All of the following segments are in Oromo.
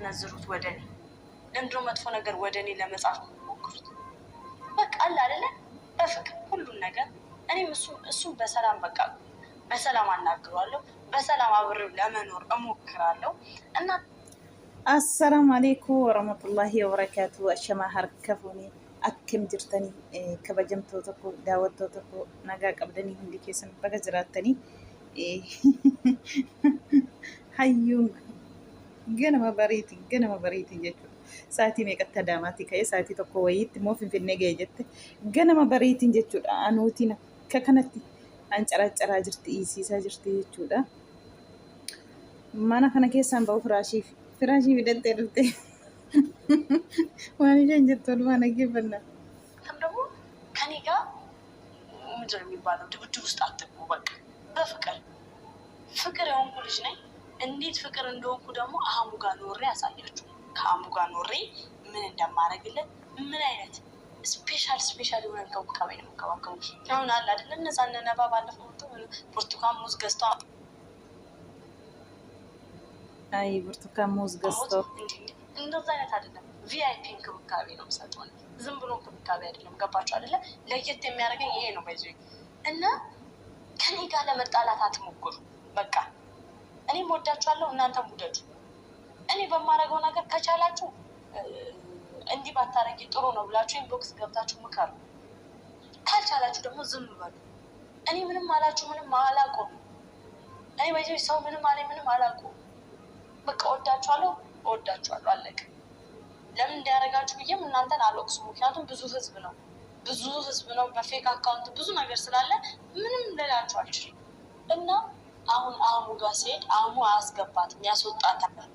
ነዝሩት ወደኔ ለምድሮ መጥፎ ነገር ወደኔ ለመጻፍ ሞክሩት። በቃ አለ አይደለ በፍቅር ሁሉን ነገር እኔም እሱም በሰላም በቃ በሰላም አናግረዋለሁ፣ በሰላም አብሬው ለመኖር እሞክራለሁ። እና አሰላሙ አለይኩም ወረህመቱላሂ ወበረካቱ። አሸማ ሀርከፉኒ አክም ጅርተኒ ከበጀምቶota ko daawwattoota ko nagaa qabdanii hundi keessan baga jiraattanii hayyuun ganama bariitiin jechuudha. Sa'aatii meeqatti adaamaatti ka'ee sa'aatii tokko wayiitti immoo finfinnee ga'e jette ganama bariitiin jechuudha. Anuutiin akka kanatti ancaraccaraa jirti, iisiisaa jirti jechuudha. Mana kana keessaan ba'u firaashii fidhattee dhuftee waan isheen jettu walumaa dhaggeeffannaa. ከም ደግሞ ከኔ ጋር ምንድን ነው የሚባለው ድብድብ ውስጥ አትግቡ። በቃ በፍቅር ፍቅር የሆንኩ ልጅ ነኝ። እንዴት ፍቅር እንደሆንኩ ደግሞ አህሙ ጋር ኖሬ ያሳያችሁ። ከአህሙ ጋር ኖሬ ምን እንደማደርግለት ምን አይነት ስፔሻል የሆነ እንክብካቤ ነው የምንከባከቡ። አሁን አለ አይደለ እነዛ እነ ነባ ባለፈው ብርቱካን ሙዝ ገዝተው አይ ብርቱካን ሙዝ ገዝተው እንደዛ አይነት አይደለም። ቪአይፒ እንክብካቤ ነው የምሰጠው። ዝም ብሎ እንክብካቤ አይደለም። ገባችሁ አይደለ? ለየት የሚያደርገኝ ይሄ ነው። በዚህ እና ከኔ ጋር ለመጣላት አትሞክሩ። በቃ እኔም ወዳችኋለሁ፣ እናንተም ውደዱ። እኔ በማደርገው ነገር ከቻላችሁ እንዲህ ባታረጊ ጥሩ ነው ብላችሁ ኢንቦክስ ገብታችሁ ምከሩ። ካልቻላችሁ ደግሞ ዝም በሉ። እኔ ምንም አላችሁ ምንም አላውቅም። እኔ በዚህ ሰው ምንም አለኝ ምንም አላውቅም። በቃ ወዳችኋለሁ፣ አለቀ። ለምን እንዲያደርጋችሁ ብዬም እናንተን አልወቅሱም። ምክንያቱም ብዙ ህዝብ ነው በፌክ አካውንት ብዙ ነገር ስላለ ምንም ልላችሁ አልችልም። እና አሁን አህሙ ጋር ሲሄድ አህሙ አያስገባትም፣ ያስወጣታል።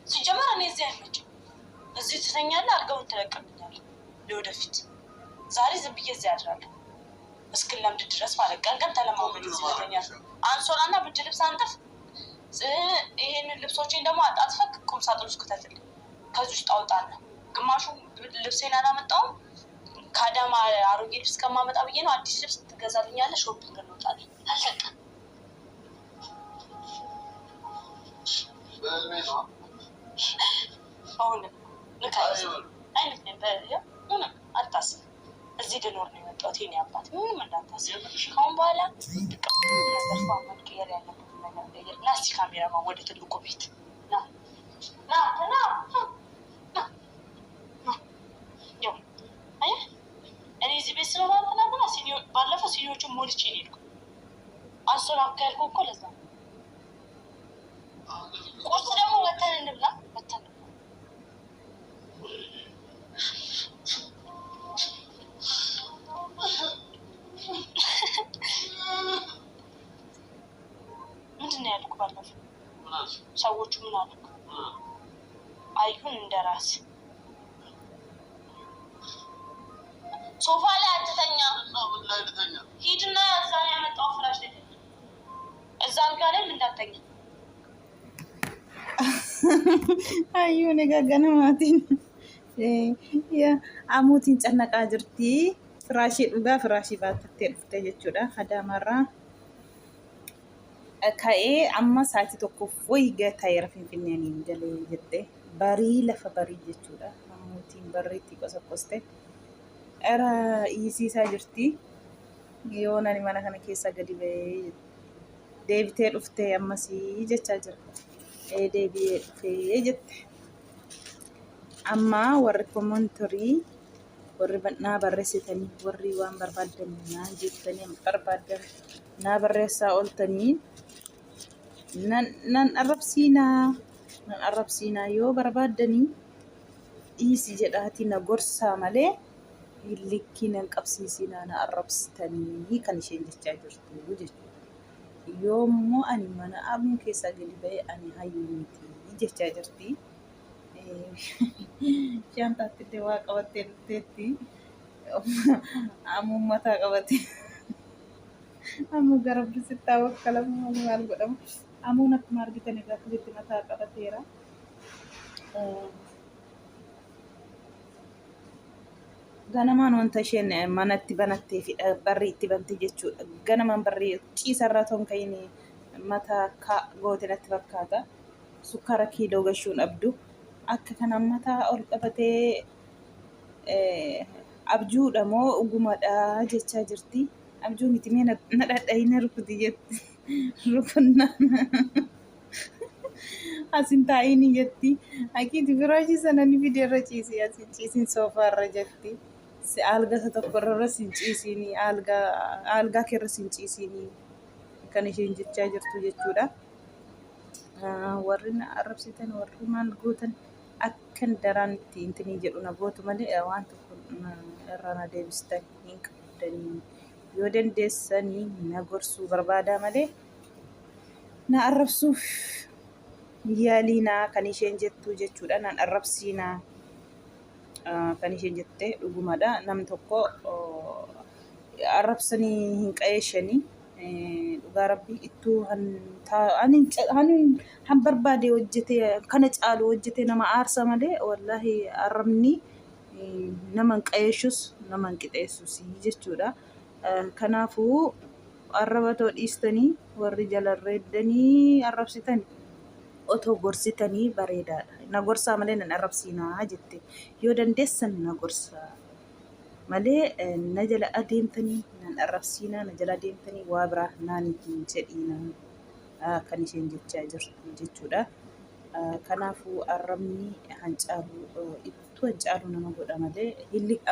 ሲጀመር እኔ እዚህ አይመችም። እዚህ ትተኛለህ፣ አልጋውን ትለቅብኛለህ ለወደፊት። ዛሬ ዝም ብዬ እዚህ አድራለሁ እስክለምድ ድረስ ማለት ቀን ተለማመድ እዚህ ትተኛለህ። አንሶላና ብርድ ልብስ አንጥፍ፣ ይሄንን ልብሶቼን ደግሞ አጣጥፈህ ቁም ሳጥን ውስጥ ክተትልኝ። ከዚህ ውስጥ አውጣና ግማሹ ልብሴን አላመጣውም። ከአዳማ አሮጌ ልብስ ከማመጣ ብዬ ነው። አዲስ ልብስ ትገዛልኛለህ፣ ሾፒንግ እንወጣለን። አለቀ። አሁን ምንም አታስብ። እዚህ ልኖር ነው የመጣሁት። የእኔ አባት ምንም እንዳታስብ። ከአሁን በኋላ ነገር መቀየር ያለበትን ነገር ቀየር። ና እስኪ ካሜራማን ወደ ትልቁ ቤት ና። እኔ እዚህ ቤት ስለማለትና ባለፈው ሲኒዎቹን ሞልቼ ነው የሄድኩት። አንሶላ አካልኩ እኮ ለዛ። ቁርስ ደግሞ ወተን እንብላ። ምንድን ነው ያልኩ? ባለፈው ሰዎቹ ምን አልኩ? አይሁን እንደራስ ሶፋ ላይ አትተኛ፣ ሂድና እዛ ያመጣው ፍራሽ ላይ እዛ አልጋ ላይ እንዳትተኛ። አዩ ነጋገነ ማቲን አሙቲን ጨነቃ ጅርቲ ፍራሽ ዱጋ ፍራሽ ባትቴ ድፍተ ጀቹዳ ሀዳማራ ከኤ አማ ሳቲ tokkoof ወይ ገታየረ ፊንፊኔን እንጀለ ጀቴ በሪ ለፈ በሪ ጀቹዳ አሙቲን በሪቲ ቆሰቆስቴ era isiisaa jirti. Yoon ani mana kana keessa gadi ba'ee deebitee dhuftee ammasii jechaa jira. Deebi'ee dhufee jette. Amma warri komontorii warri naa barreessitanii warri waan barbaadan naa jettanii barbaadan naa barreessaa ooltanii nan arrabsiinaa yoo barbaadanii isii jedhaatii na gorsaa malee likkii nan qabsiisinaa na arrabsitanii kan isheen jechaa jirtu jechuudha. Yoommoo ani mana amuun keessaa gadi ba'ee ani hayyuu miti jechaa jirti. Shaantaatti illee waa qabattee dhufteetti amuun mataa qabattee ammoo gara bilisittaa wakkalamu maal godhamu amuun akkuma argitan egaa kulitti mataa qabateera. Ganamaan wanta isheen manatti banattee fi barri itti bante jechuudha. Ganamaan barri ciisarraa toon ka'in mataa goote natti fakkaata. sukkaara kiiloo gashuun abdu akka kana mataa ol qabatee abjuudha moo dhugumadha jechaa jirti. Abjuu miti mee na dhadha'ina rukuti jetti. Rukunnaan asin taa'ini jetti. Haqiiti firaashii sana ni fideerra ciisi asin ciisin soofaarra jetti. Alga isa tokkorra sin ciisini algaa keerra sin ciisini kan isheen jechaa jirtu jechuudha. Warri na arrabsitan warri maal gootan akkan daraan itti intinii jedhu na gootu malee waan tokko irraa na deebistan hin qabdanii. Yoo dandeessanii na gorsuu barbaadaa malee na arrabsuuf yaaliinaa kan isheen jettu jechuudha. Naan arrabsiinaa kan isheen jette dhugumadha. Nam tokko arrabsanii hin qayeeshanii dhugaa rabbii ittuu han barbaade hojjete kana caalu hojjete nama aarsa malee wallahi arrabni nama hin qayeeshus nama hin qixeessus jechuudha. Kanaafuu arrabatoo dhiistanii warri jalarreeddanii arrabsitan otoo gorsitanii bareedaadha. Na gorsaa malee nan arrabsiinaa jette. Yoo dandeessan na gorsaa malee na jala adeemtanii nan arrabsiinaa na jala adeemtanii waa biraa naan hin jedhiinaa kan isheen jechaa jirtu jechuudha. Kanaafuu arrabni hancaalu ittuu hancaalu nama godha malee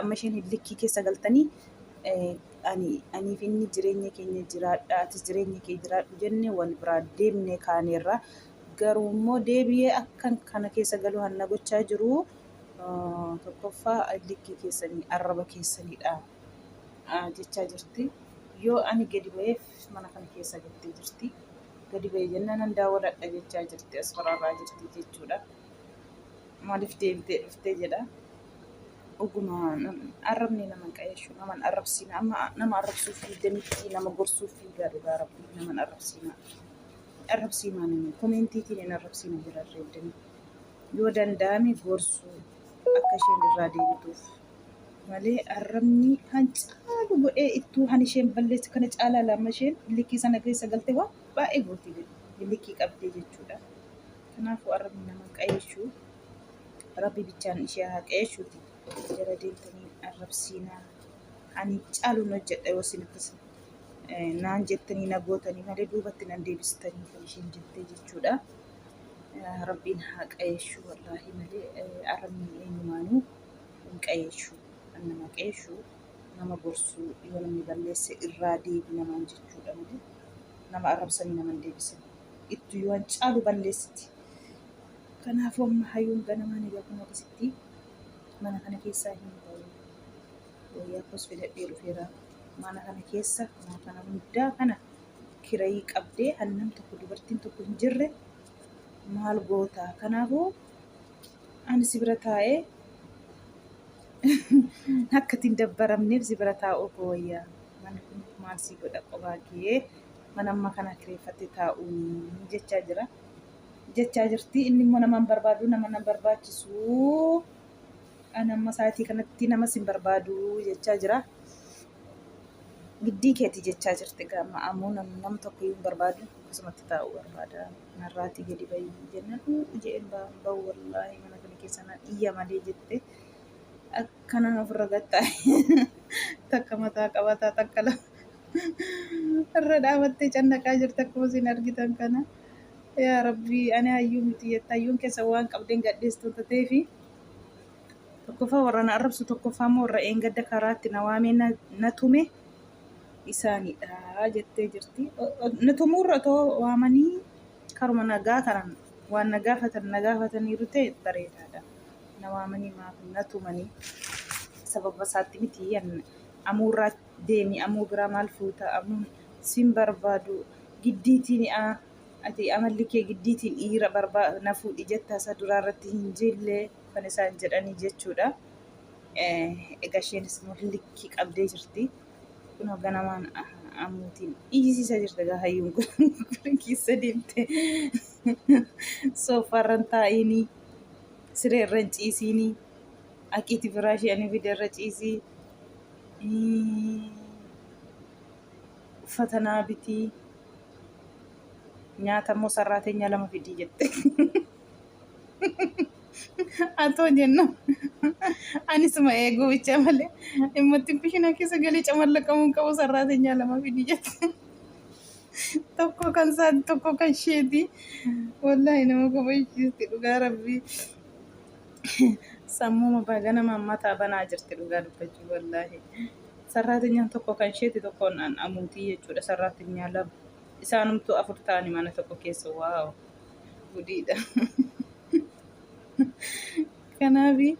amma isheen hillikkii keessa galtanii aniif inni jireenya keenya jiraadha atis jireenya kee jiraadhu jenne wal biraa deemne kaaneerra. Garuu immoo deebi'ee akkan kana keessa galuu hanna gochaa jiru tokkoffaa hillikkii keessanii arraba keessanidha jechaa jirti. Yoo ani gadi ba'eef mana kana keessa galtee jirti. Gadi ba'ee jennaan nan daawwadha jechaa jirti as faraarraa jirti jechuudha. Maaliif deebitee dhuftee jedha. Oguma arrabni nama qayeeshu nama arrabsiina amma nama arrabsuuf damitti nama gorsuuf gaariidha rabbi nama arrabsiina. Arrabsiimaan koomentiitiin hin arrabsiina jiraarreeddani. Yoo danda'ame gorsuu akka isheen irraa deebituuf malee arrabni hancaalu godhee ittuu han isheen balleessu kana caalaa lama isheen hillikkii sana keessa galte waa baay'ee gooti hillikkii qabdee jechuudha. Kanaafuu arrabni nama qayeeshu rabbi bichaan ishee haa qayeeshuuti. Jala deemtanii arrabsiinaa ani caaluun hojjedha yoo isin akkas naan jettanii na gootanii malee duubatti nan deebistanii kan isheen jettee jechuudha. Rabbiin haa qayeeshu wallaahi malee arrabni eenyumaanuu hin qayeeshu. Kan nama qayeeshu nama gorsuu yoo namni balleesse irraa deebi namaan jechuudha malee nama arrabsanii nama hin deebisan. Ittuu yoo caalu balleessiti. Kanaafuu amma hayyuun ganamaan egaa akkasitti mana kana keessaa hin bahu. Wayyaa kos fedhadhee dhufeera. Mana kana keessa mana kana hundaa kana kirayii qabdee hannam tokko dubartiin tokko hin jirre maal goota. Kanaafuu ani si bira taa'ee akka ittiin dabbaramneef si bira taa'uu wayyaa. Mana kun maal si godha qophaa kee mana amma kana kireeffattee taa'uun jechaa jira. Jechaa jirti inni immoo nama hin barbaadu nama na barbaachisu. Ani amma sa'aatii kanatti nama sin barbaadu jechaa jira. Giddii keeti jechaa jirti gama ammoo nam tokko hin barbaadu akkasumatti taa'uu barbaada. Narraatii gadi bahii jennaan jeen bahu wallaahi mana kana keessa na iyya malee jette akkana ofirra gattaa'e takka mataa qabataa takka lama irra dhaabattee cannaqaa jirti akkuma isin argitan kana. Yaa rabbii ani hayyuu miti jetta hayyuun keessa waan qabdeen gadheessitu ta'eefi tokkoffaa warra na arrabsu tokkoffaa immoo warra eengadda karaatti na waamee na tume isaanidha jettee jirti. Na tumuurra otoo waamanii karuma nagaa kanan waan na gaafataniiru ta'e bareedaadha. Na waamanii maaf na tumanii sababa isaatti miti amuurraa deemi amuu biraa maal fuuta amuun sin barbaadu giddiitiin ati amalli kee giddiitiin dhiira na fuudhi jettaa isa duraarratti hin jillee kan isaan jedhanii jechuudha. Egaa isheenis hillikkii qabdee jirti. Kun ganamaan amuutiin dhiisisaa jirti egaa hayyuun kun keessa deemte soofaarran taa'inii sireerran ciisinii aqiiti firaashii ani fideerra ciisii uffata naa bitii nyaata immoo sarraateenya lama fidii jette. atoo jennu anis ma eeguu bicha malee dhimmoottiin kushiinaa keessa galee camallaqamuun qabu sarraatenyaa lama fidi jette. Tokko kan isaati tokko kan isheeti. Wallaahi nama kabachiisti dhugaa rabbii. Sammuu mabaa nama mataa banaa jirti dhugaa dubbachuu wallaahi. Sarraatenyaan tokko kan isheeti tokko amuutii jechuudha sarraatenyaa lama. Isaanumtuu afur ta'anii mana tokko keessa waaw gudiidha. Kanaafi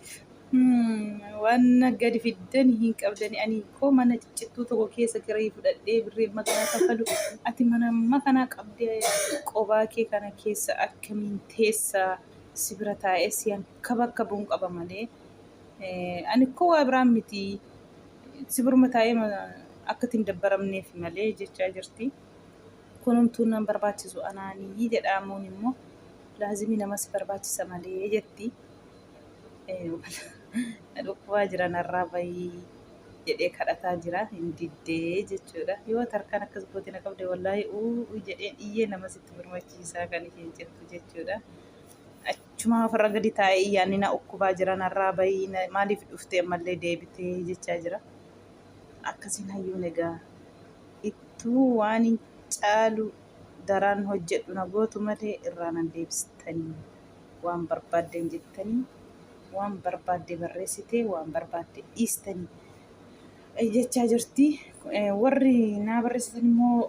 waan gadi fiddan hin qabdani ani koo mana ciccittuu tokko keessa kiraa fudhadhee birrii magaalaa kaffalu ati mana amma kana qabdee qobaa kee kana keessa akkamiin teessaa si bira taa'ee si akka bakka bu'uun qaba malee ani koo waa biraan miti si biruma taa'ee akka ittiin dabbaramneef malee jechaa jirti. Kunumtuu nan barbaachisu anaanii jedhamuun immoo laazimii nama si barbaachisa malee jetti. Dhukkubaa jira narraa bayii jedhee kadhataa jira hin diddee jechuudha. Yoo tarkaan akkas gootina qabde wallaahi jedheen iyyee nama sitti birmachiisaa kan isheen jirtu jechuudha. Achuma ofirra gadi taa'ee iyyaanni na dhukkubaa jira narraa bayii maaliif dhuftee ammallee deebitee jechaa jira. Akkasiin hayyuun egaa ittuu waan hin caalu daraan hojjedhu na gootu malee irraa nan deebistanii waan barbaadden jettanii waan barbaadde barreessitee waan barbaadde dhiistanii jechaa jirti. Warri naa barreessitan immoo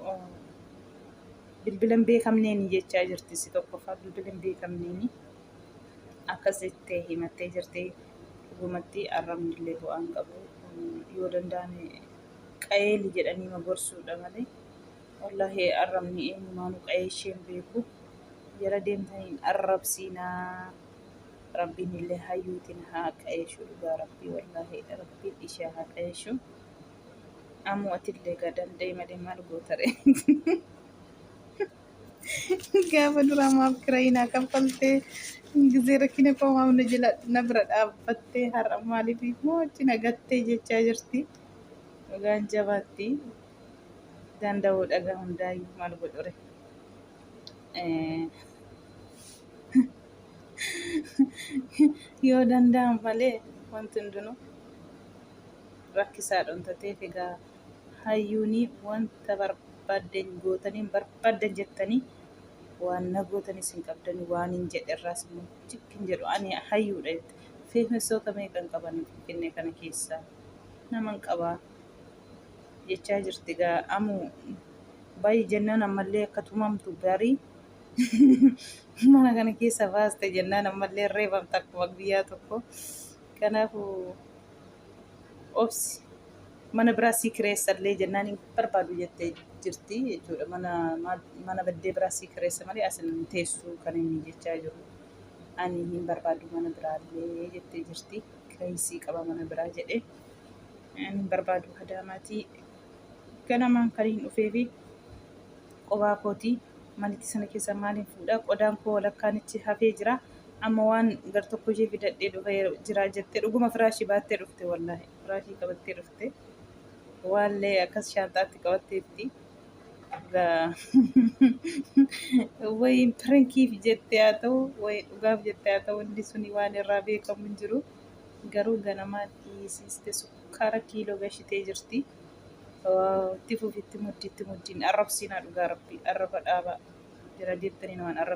bilbila hin beekamneeni jechaa jirti. Si tokkoffaa bilbila hin beekamneeni akkas jettee himattee jirti. Dhugumatti arrabnillee bu'aan qabu yoo danda'ame qayeeli jedhanii ma gorsuudha malee wallaahi arrabni eenyumaanuu qayee isheen beeku jala deemtaniin arrabsiinaa. Rabbiin illee hayyuutiin haa qayeeshu dhugaa rabbii wallaahi rabbiin ishee haa qayeeshu. Ammoo atillee gaa danda'e malee maal gootare. Gaafa duraa maaf kiraayinaa kaffaltee gisee rakkina qoomaaf na jala na bira dhaabbattee har'a maaliif immoo achi nagattee jechaa jirti. Dhugaan jabaatti danda'uu dhagaa hundaayyuu maal godhore. Yoo danda'an malee wanti hundinuu rakkisaadha wanta ta'eef egaa hayyuuni wanta barbaadden gootanii barbaadden jettanii waan na gootanis hin qabdanii waan hin jedhe irraas immoo jikkin jedhu ani hayyuudha jette. Feesmisoota meeqan qaban Finfinnee kana keessaa naman qabaa jechaa jirti egaa amuu baay'ee jennaan ammallee akka tumamtu gaarii. Mana kana keessa baaste jennaan ammallee reebamta akkuma guyyaa tokko. Kanaafuu obsi mana biraa sii kireessallee jennaan hin barbaadu jettee jirti jechuudha. Mana baddee biraa sii kireessa malee asin teessuu kan inni jechaa jiru. Ani hin barbaadu mana biraallee jettee jirti. Kireessii qaba mana biraa jedhee. Ani hin barbaadu Adaamaatii ganamaan kan hin dhufee fi qobaa kootii. Manitti sana keessa maaliin fuudhaa qodaan koo walakkaanichi hafee jira. Amma waan gar tokko ishee fidadhee dhufee jira jettee dhuguma firaashii baattee dhufte wallaahi firaashii qabattee dhufte waallee akkas shaantaatti qabatteetti. Wayi pirankiif jettee haa ta'u wayi dhugaaf jettee haa ta'u hundi suni waan irraa beekamu hin jiru. Garuu ganamaa dhiisiste sukkaara kiiloo gashitee jirti. Itti fufitti muddiin arrabsiinaa dhugaa rabbii arraba dhaabaa jira jettanii waan arrabsiinaa.